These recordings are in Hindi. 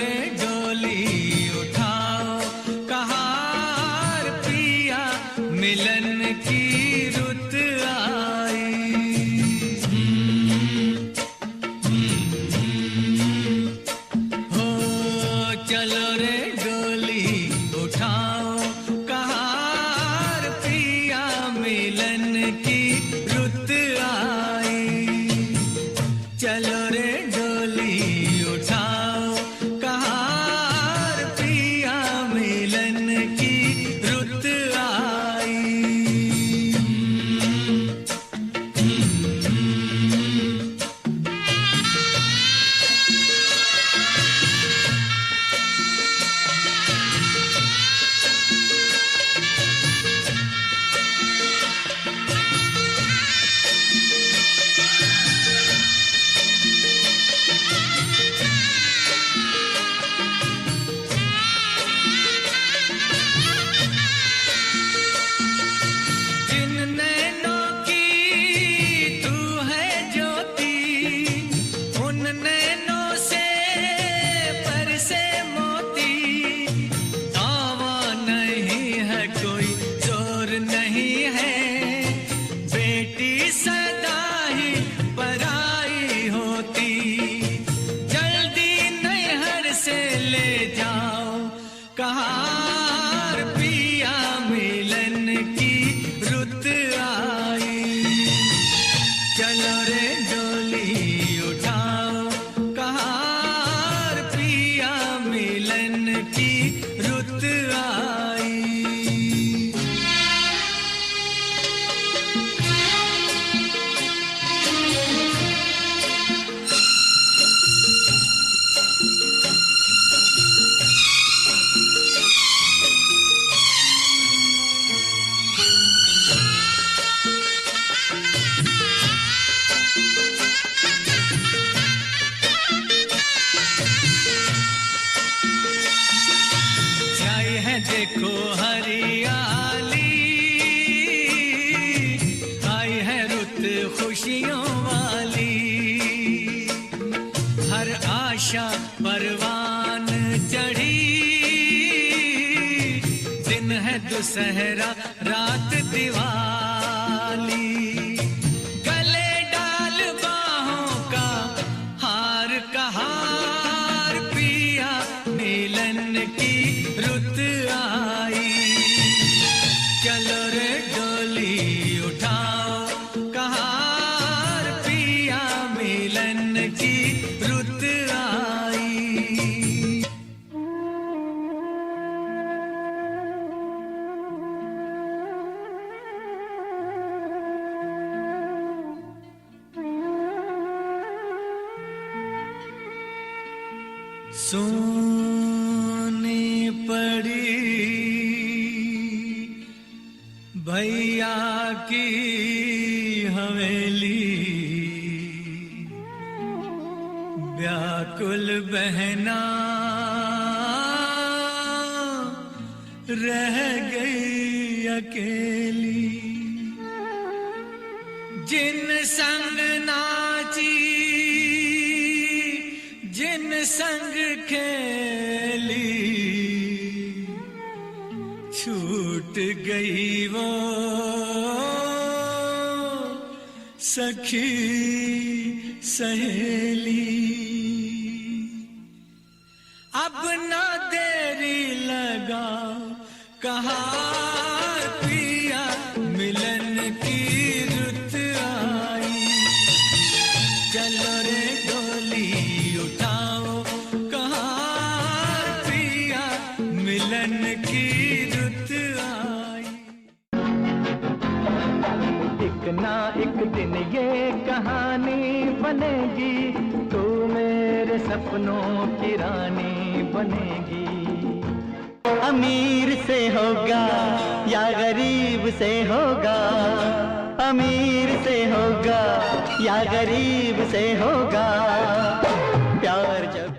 रे डोली उठाओ कहार पिया मिलन की रुत आई। हो चलो रे डोली उठाओ कहार पिया मिलन की रुत आई। चलो रे डोली उठाओ कहार पिया मिलन की रुत आई। कहार पिया मिलन की रुत आई। चलो रे डोली उठाओ कहार पिया मिलन की रुत आई। देखो हरियाली आई है रुत खुशियों वाली। हर आशा परवान चढ़ी दिन है दुसहरा रात दिवाली। गले डाल बाहों का हार कहार पिया मिलन की रुत आई। चलो रे डोली उठाओ कहार पिया मिलन की रुत आई। सोनी पड़ी भैया की हवेली। व्याकुल बहना रह गई अकेली। जिन संग नाची जिन संग खेली छूट गई वो सखी सहेली। अब ना देरी लगा कहार पिया मिलन की रुत आई। चलो रे डोली उठाओ कहार पिया मिलन की रुत आई। एक ना एक दिन ये कहानी बनेगी, तू मेरे सपनों की रानी बनेगी। अमीर से होगा या गरीब से होगा, अमीर से होगा या गरीब से होगा, प्यार जब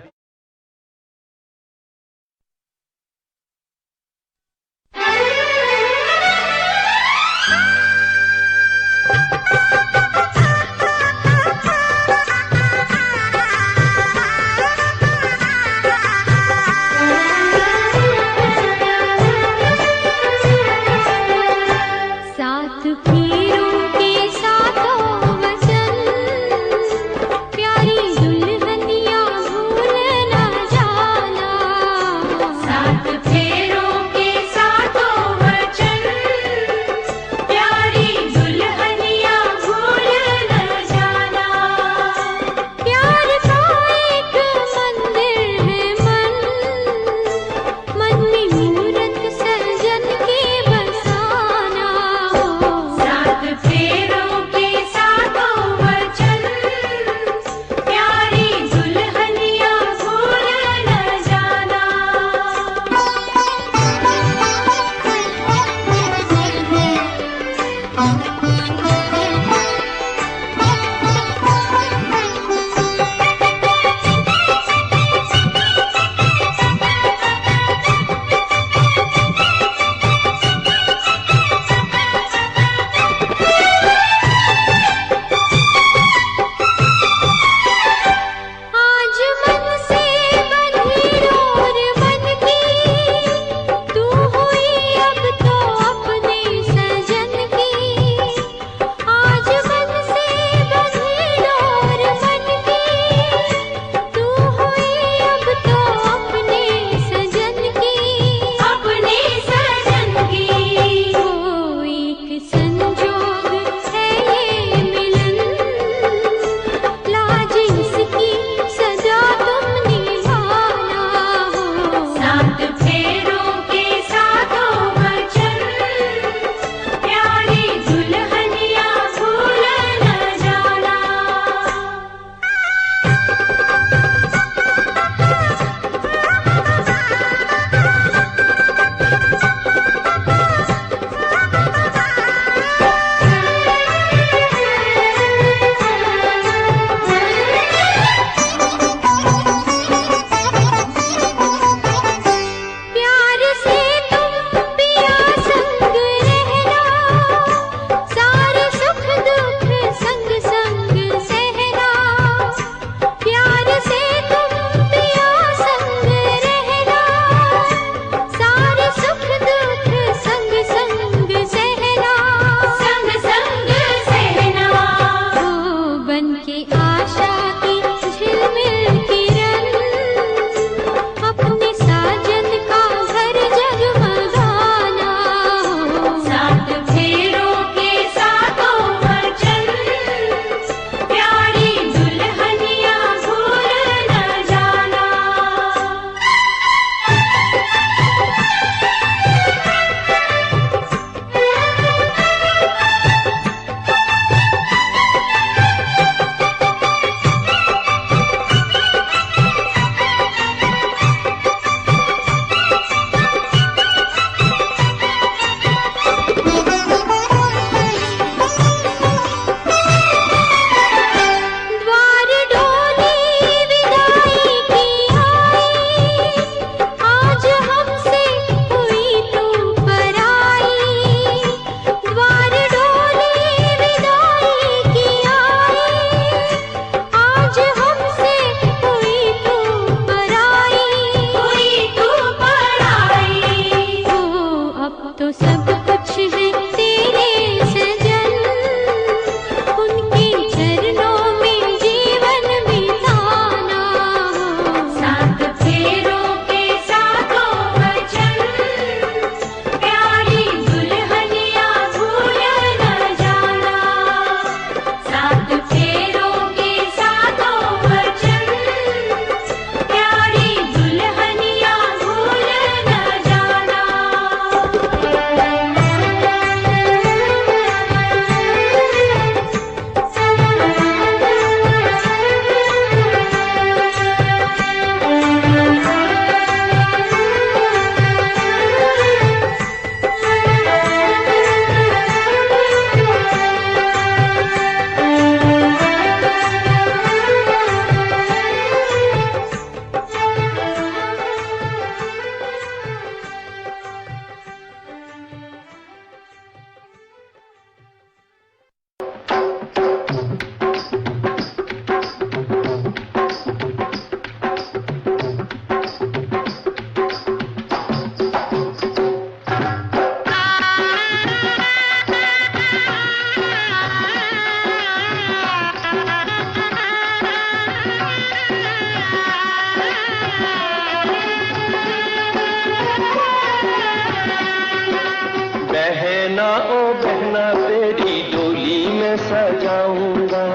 सजाऊंगा।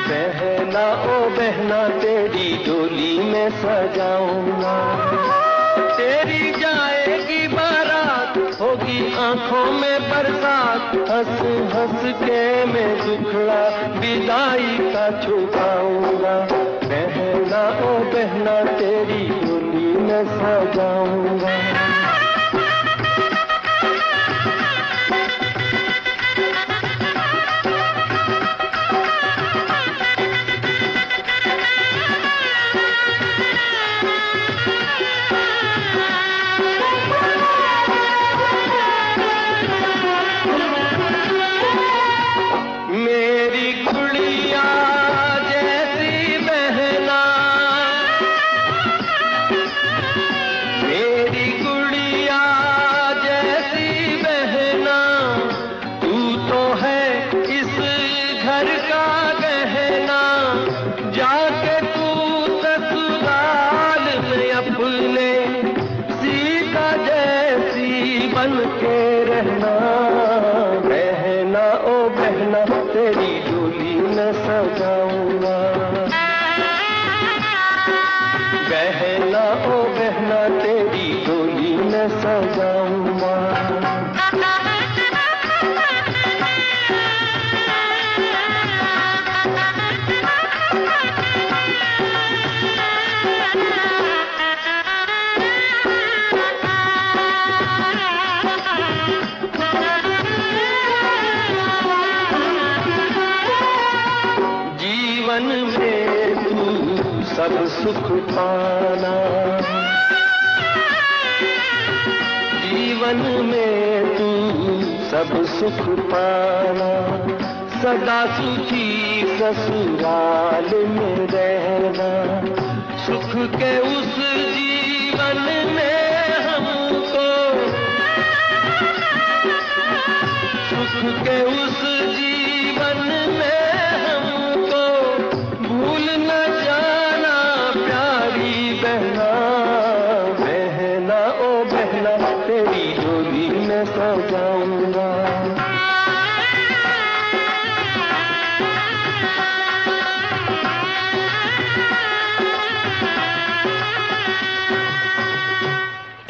बहना ओ बहना तेरी डोली में सजाऊंगा। तेरी जाएगी बारात, होगी आंखों में बरसात, हंस हंस के मैं दुखड़ा विदाई का छुपाऊंगा। बहना ओ बहना तेरी डोली में सजाऊंगा। बहना ओ बहना तेरी डोली में सजाऊंगा। बहना ओ बहना तेरी डोली में सजाऊंगा। जीवन में तू सब सुख पाना, जीवन में तू सब सुख पाना, सदा सुखी ससुराल में रहना। सुख के उस जीवन में हमको, सुख के उस जीवन में भूल न जाना प्यारी बहना। बहना ओ बहना तेरी डोली में सजाऊंगा।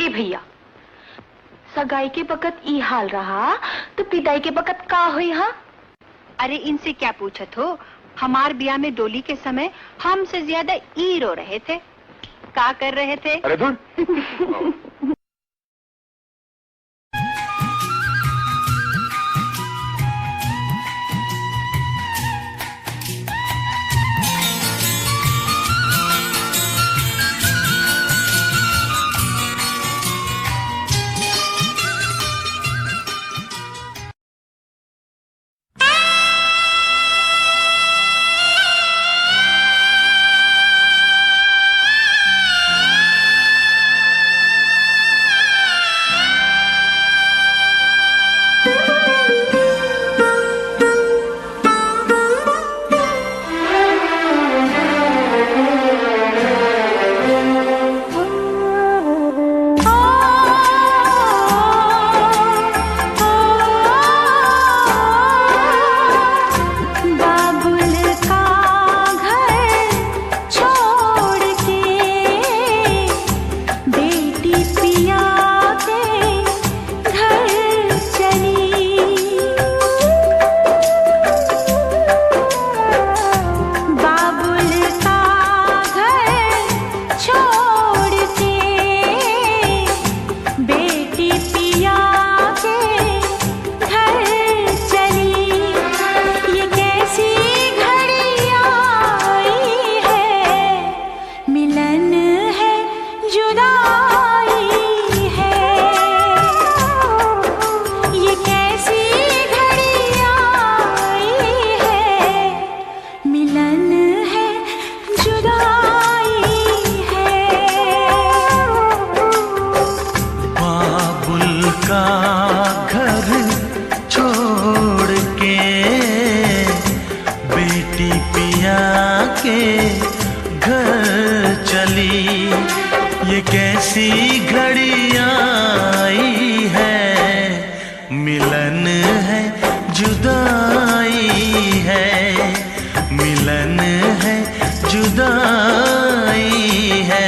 ए भैया, सगाई के वक्त ई हाल रहा तो पिदाई के वक्त का हुई? हाँ, अरे इनसे क्या पूछत हो? हमार बिया में डोली के समय हमसे ज्यादा ई रो रहे थे। का कर रहे थे? अरे दूर। ये कैसी घड़ी आई है, मिलन है जुदाई है, मिलन है जुदाई है।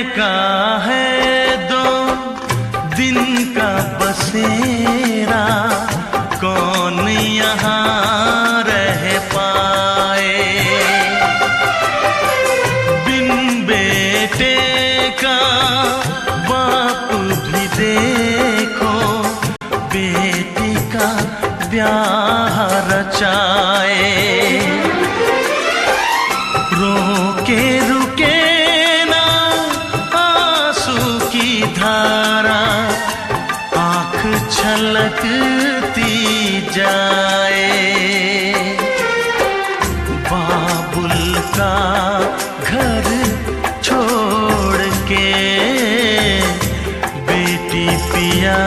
का है 2 दिन का बसेरा, कौन यहाँ रह पाए। बिन बेटे का बाप भी देखो, बेटी का ब्याह रचाए। रोके रुके धारा, आँख छलकती जाए। बाबुल का घर छोड़ के बेटी पिया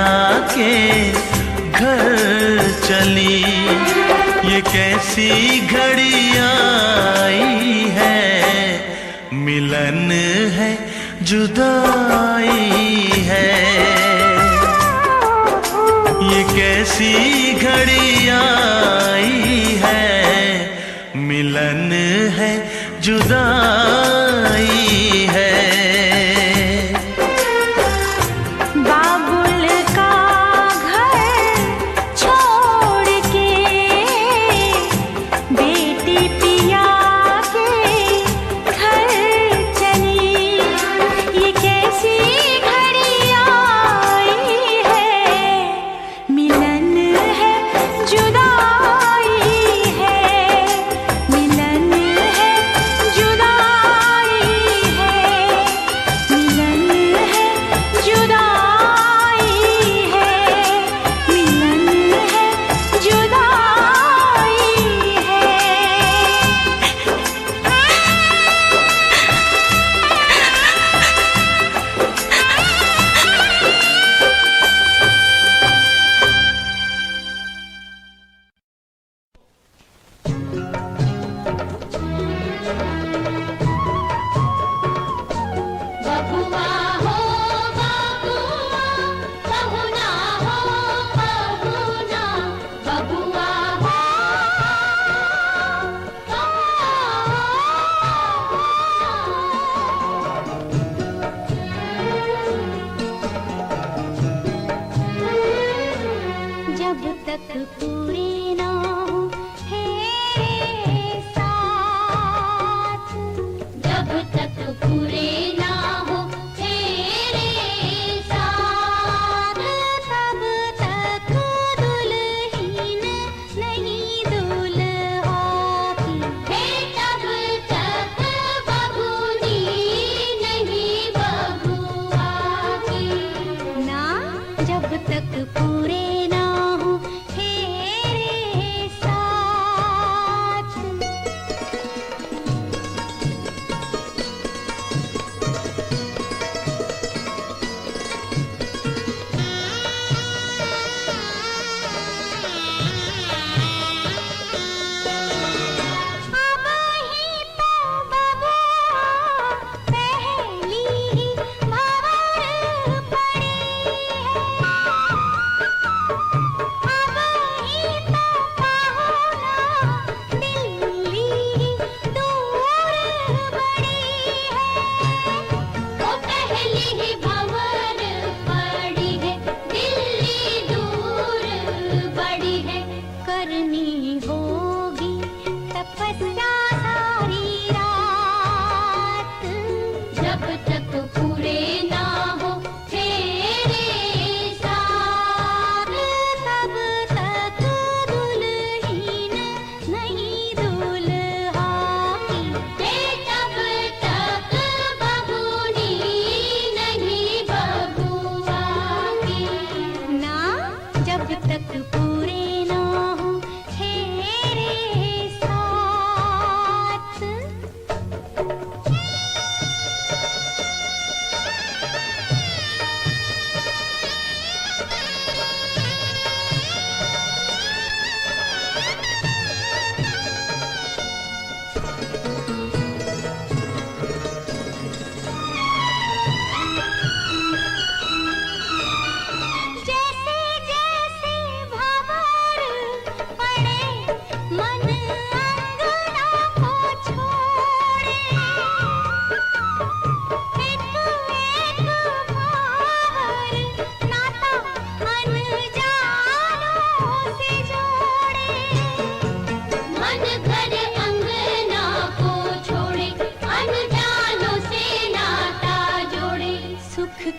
के घर चली, ये कैसी घड़ी आई है। मिलन है जुदाई है, ये कैसी घड़ी आई है। मिलन है जुदाई है। बाबुल का घर छोड़ के बेटी पिया के घर चली, ये कैसी घड़ी आई है। मिलन है जुदाई है, मिलन है जुदाई।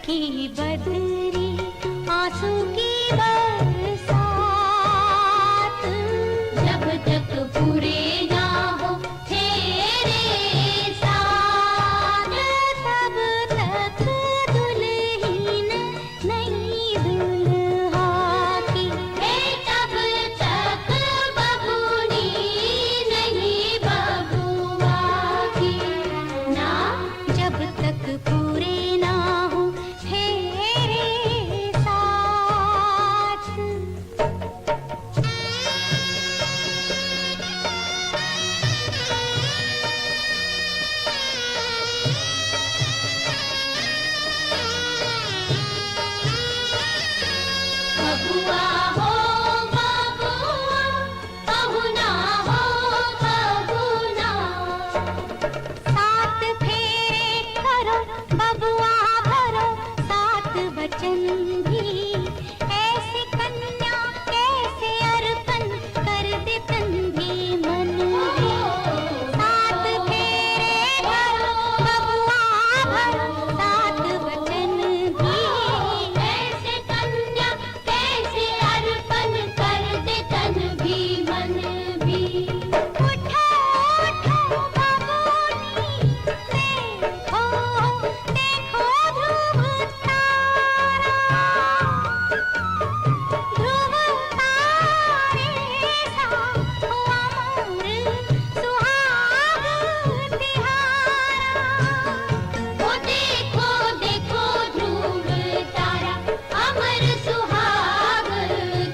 की बदरी आंसू की बरसात, जब तक पूरे ना हो तेरे साथ, तब तक दुल्हन नहीं दुल्हा की, तब तक बबूनी नहीं बबुआ की, ना जब तक पूरे ना हो तेरे साथ। बबुआ हो बबुआ, बहुना हो बहुना, सात फेरे करो बबुआ भरो सात वचन भी, ऐसे कन्या कैसे अर्पण कर दे तन भी मन भी, सात फेरे करो बबुआ भरो सात वचन भी, ऐसे कन्या कैसे अर्पण कर दे तन भी मन भी। उठो उठो बबूनी, देखो देखो ध्रुव तारा, ध्रुव तारे सा हुआ मोर सुहाग तिहारा। ओ देखो देखो ध्रुव तारा, अमर सुहाग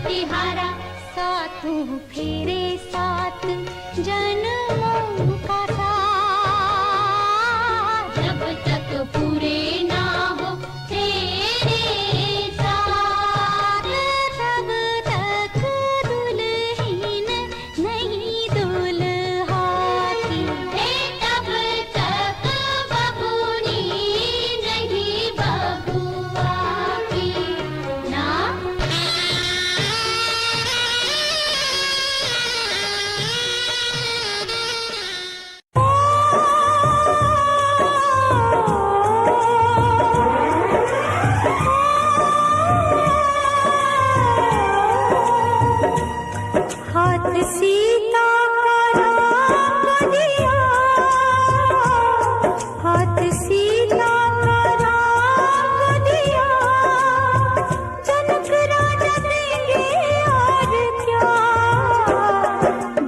तिहारा, सातों फेरे सात जन्मों का साथ, जब तक पूरे ना हो तेरे साथ, तब तक दुल्हन नहीं दुल्हा की, तब तक बबूनी नहीं बबुआ की, ना हाथ सीता का राम दिया, हाथ सीता का राम दिया, जनक राजा देंगे और क्या,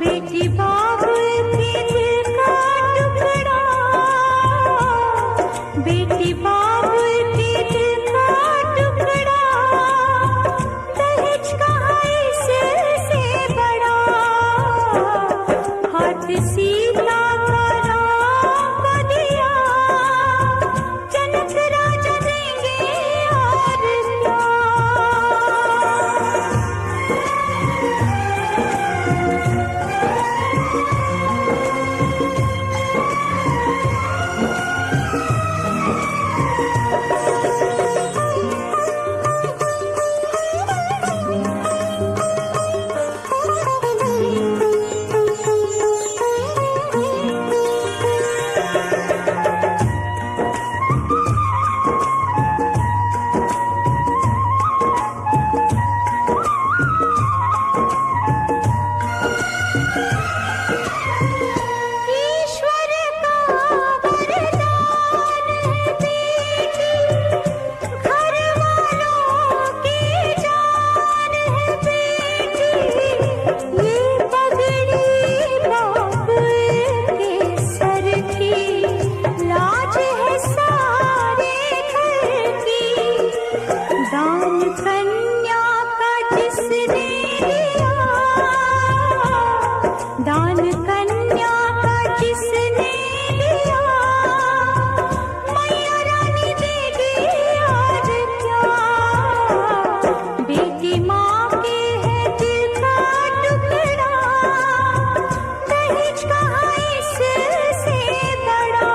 बेटी बाप की दिल का टुकड़ा, बेटी बाप की दिल का टुकड़ा, दहेज कहाँ इससे बड़ा, हाथ सीता का राम को दिया, जनक राजा देंगे और क्या। ईश्वर का वरदान है बेटी, घर वालों की जान है बेटी, ये पगड़ी बाप के सर की, लाज है सारे घर की, दान कन्या का जिसने लिया, दान कन्या का जिसने लिया, मैया रानी देगी और क्या, बेटी माँ के है दिल का टुकड़ा, दहेज कहाँ इससे बड़ा।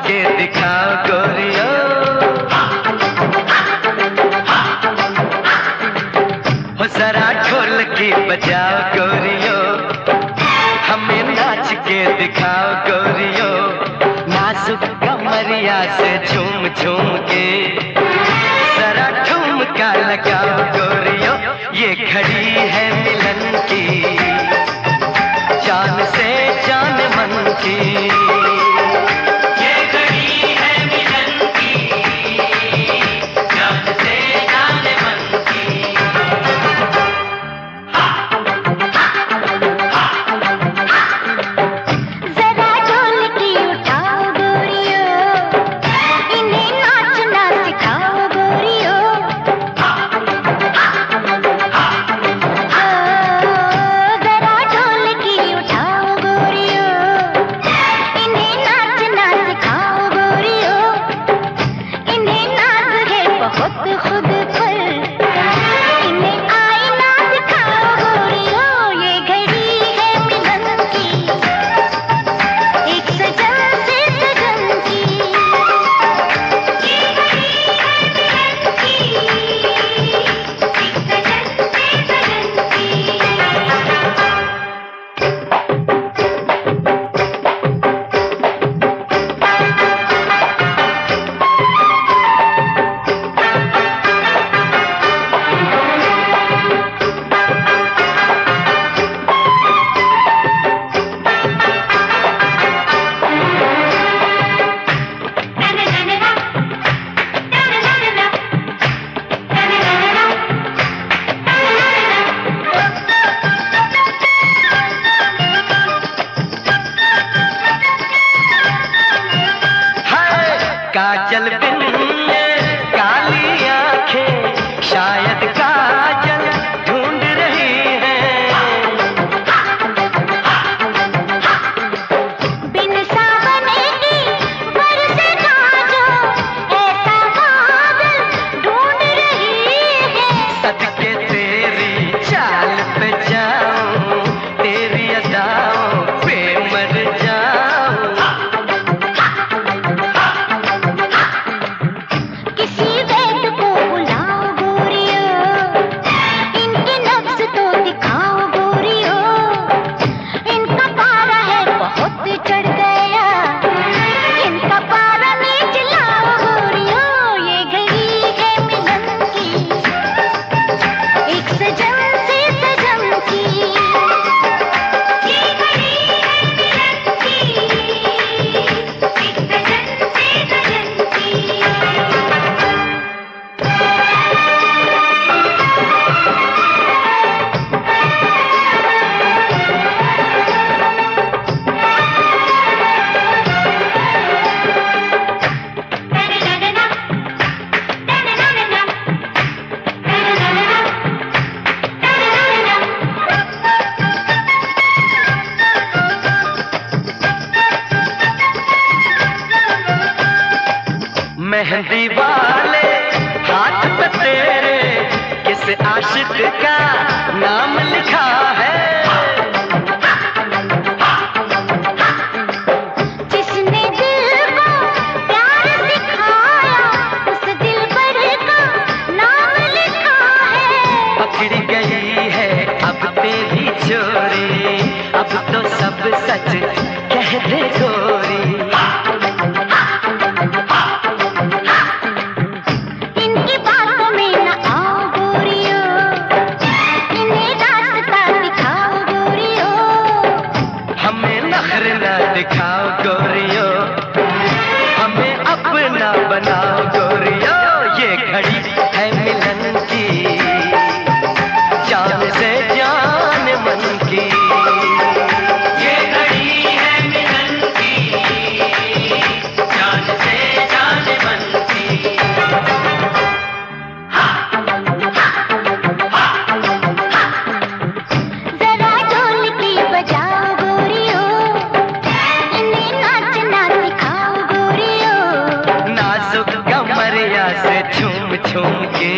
के दिखाओ गोरियो। हो जरा ढोल की बजाओ गोरियो, हमें नाच के दिखाओ गोरियो। नाजुक कमरिया से झूम झूम के जरा ठुमका लगाओ गोरियो। ये घड़ी है मिलन की, जान से जान मन की। ये घड़ी है मिलन की, जान से जान मन की। जरा ढोलकी उठाओ गोरियो, इन्हें नाचना सिखाओ गोरियो। जरा ढोलकी उठाओ गोरियो, इन्हें नाचना सिखाओ गोरियो। इन्हें नाच है बहुत खुद पर, इन्हें आईना दिखाओ गोरियो। ये घड़ी है मिलन की, एक सजन से सजन की। ये घड़ी है मिलन की, एक सजन से सजन की। हाय काजल बिन ये काली आंखें, शायद काजल ढूंढ रही है। बिन सावने की बरसे काजो, ऐसा बादल ढूंढ रही है। सदके तेरी चाल पे जाऊं, तेरी अदाओं पे मर जाऊं। किसी वैद को बुलाओ गोरियो, इनके नफ्स तो दिखाओ गोरियो। इनका पारा है बहुत चढ़ गया, इनका पारा नीच लाओ गोरियो। ये घड़ी है मिलन की, एक सजन से सजन की। ये घड़ी है मिलन की, एक सजन से सजन की। मेहंदी वाले हाथ पे तेरे किस आशिक का नाम लिखा है। जिसने दिल को प्यार सिखाया, उस दिलबर का नाम लिखा है। पकड़ी गई है अब तेरी चोरी, अब तो सब सच कह दे गोरी। इनकी बातों में न आओ गोरियो, इन्हें रास्ता दिखाओ गोरियो। हमें नखरे न दिखाओ गोरियो, हमें अपना बनाओ गोरियो। ये घड़ी है मिलन की, जान से जान मन की। ये घड़ी है मिलन की, जान से जान मन की। जरा ढोलकी बजाओ गोरियो, इन्हें नाचना सिखाओ गोरियो। नाजुक कमरिया से झूम झूम के